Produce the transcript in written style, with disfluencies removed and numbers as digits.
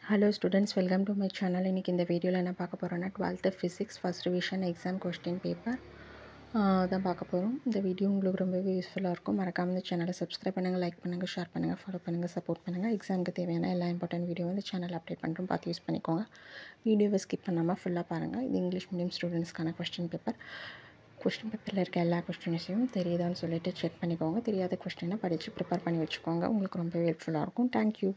Hello students, welcome to my channel. In this video, I will talk about 12th Physics First Revision Exam Question Paper. இந்த video உங்களுக்கு ரொம்பவே யூஸ்ஃபுல்லாக இருக்கும். மறக்காம இந்த சேனலை சப்ஸ்கிரைப் பண்ணுங்கள், லைக் பண்ணுங்கள், ஷேர் பண்ணுங்கள், ஃபாலோ பண்ணுங்கள், சப்போர்ட் பண்ணுங்கள். எக்ஸாமுக்கு தேவையான எல்லா இம்பார்ட்டன்ட் வீடியோ இந்த சேனல் அப்டேட் பண்ணுறோம், பார்த்து யூஸ் பண்ணிக்கோங்க. வீடியோவை ஸ்கிப் பண்ணாமல் ஃபுல்லாக பாருங்கள். இது இங்கிலீஷ் மீடியம் ஸ்டூடெண்ட்ஸ்க்கான கொஸ்டின் பேப்பர். கொஸ்டின் பேப்பரில் இருக்க எல்லா கொஸ்டின்ஸையும் தெரியுதான்னு சொல்லிட்டு செக் பண்ணிக்கோங்க. தெரியாத கொஸ்டினை படித்து ப்ரிப்பேர் பண்ணி வச்சுக்கோங்க. உங்களுக்கு ரொம்ப ஹெல்ப்ஃபுல்லாக இருக்கும். தேங்க்யூ.